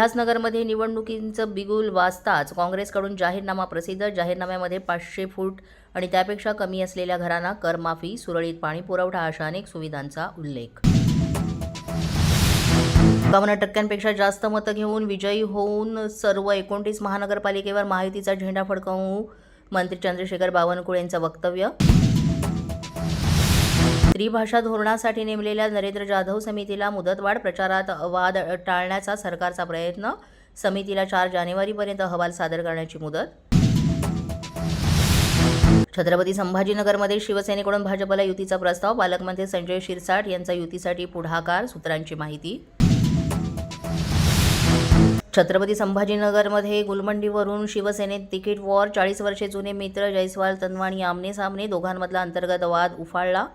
उल्हासनगरमध्ये निवडणुकींचं बिगुल वाजताच काँग्रेसकडून जाहीरनामा प्रसिद्ध. जाहीरनाम्यामध्ये 500 फूट आणि त्यापेक्षा कमी असलेल्या घरांना करमाफी, सुरळीत पाणीपुरवठा अशा अनेक सुविधांचा उल्लेख. 51% जास्त मतं घेऊन विजयी होऊन सर्व 29 महानगरपालिकेवर महायुतीचा झेंडा फडकवू मंत्री चंद्रशेखर बावनकुळे यांचं वक्तव्य. त्रिभाषा धोरणासाठी नेमलेल्या नरेंद्र जाधव समितीला मुदतवाढ, प्रचारात वाद टाळण्याचा सरकारचा प्रयत्न. समितीला 4 जानेवारीपर्यंत अहवाल सादर करण्याची मुदत. छत्रपती संभाजीनगरमध्ये शिवसेनेकडून भाजपला युतीचा प्रस्ताव. पालकमंत्री संजय शिरसाट यांचा युतीसाठी पुढाकार, सूत्रांची माहिती. छत्रपती संभाजीनगरमध्ये गुलमंडीवरून शिवसेनेत तिकीट वॉर. 40 वर्षे जुने मित्र जयस्वाल तनवाणी आमने सामने. दोघांमधला अंतर्गत वाद उफाळला.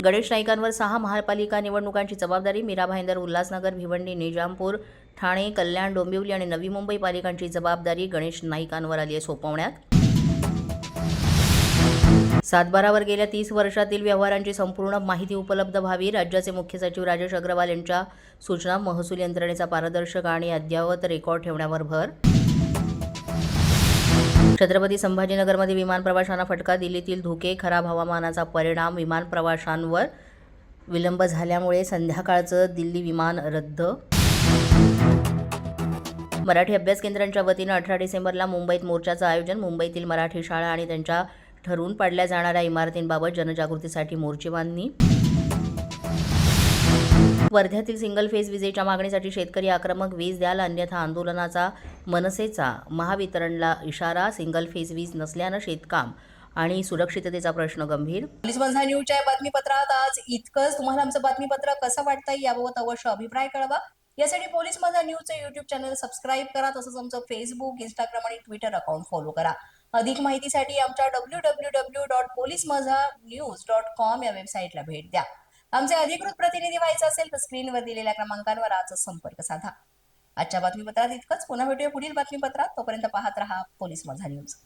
गणेश नाईकांवर 6 महापालिका निवडणुकांची जबाबदारी. मीरा भाईंदर उल्हासनगर, भिवंडी, निजामपूर, ठाणे, कल्याण, डोंबिवली आणि नवी मुंबई पालिकांची जबाबदारी गणेश नाईकांवर आली आहे सोपवण्यात. सातबारावर गेल्या 30 वर्षातील व्यवहारांची संपूर्ण माहिती उपलब्ध व्हावी. राज्याचे मुख्य सचिव राजेश अग्रवाल यांच्या सूचना. महसूल यंत्रणेचा पारदर्शक आणि अद्ययावत रेकॉर्ड ठेवण्यावर भर. छत्रपती संभाजीनगरमध्ये विमान प्रवाशांना फटका. दिल्लीतील धुके, खराब हवामानाचा परिणाम. विमान प्रवाशांवर विलंब झाल्यामुळे संध्याकाळचं दिल्ली विमान रद्द. मराठी अभ्यास केंद्रांच्या वतीनं 18 डिसेंबरला मुंबईत मोर्चाचं आयोजन. मुंबईतील मराठी शाळा आणि त्यांच्या ठरवून पाडल्या जाणाऱ्या इमारतींबाबत जनजागृतीसाठी मोर्चे बांधणी. वर्ध्यातील सिंगल फेज विजेच्या मागणीसाठी शेतकरी आक्रमक. वीज द्याल अन्यथा आंदोलनाचा मनसेचा महावितरणला इशारा. सिंगल फेज वीज नसल्यानं शेतकाम आणि सुरक्षिततेचा प्रश्न गंभीर. पोलीस माझा न्यूजच्या बातमीपत्रात आज इतकंच. तुम्हाला आमचं बातमीपत्र कसं वाटतंय याबाबत अवश्य अभिप्राय कळवा. यासाठी पोलीस माझा न्यूजचं YouTube चॅनल सबस्क्राईब करा. तसंच आमचं फेसबुक, इंस्टाग्राम आणि ट्विटर अकाउंट फॉलो करा. अधिक माहितीसाठी आमच्या www.policemazhanews.com या वेबसाईटला भेट द्या. आमचे अधिकृत प्रतिनिधी व्हायचं असेल तर स्क्रीनवर दिलेल्या क्रमांकांवर आजच संपर्क साधा. आजच्या बातमीपत्रात इतकंच. पुन्हा भेटूया पुढील बातमीपत्रात. तोपर्यंत पाहत रहा पोलीस माझा न्यूज.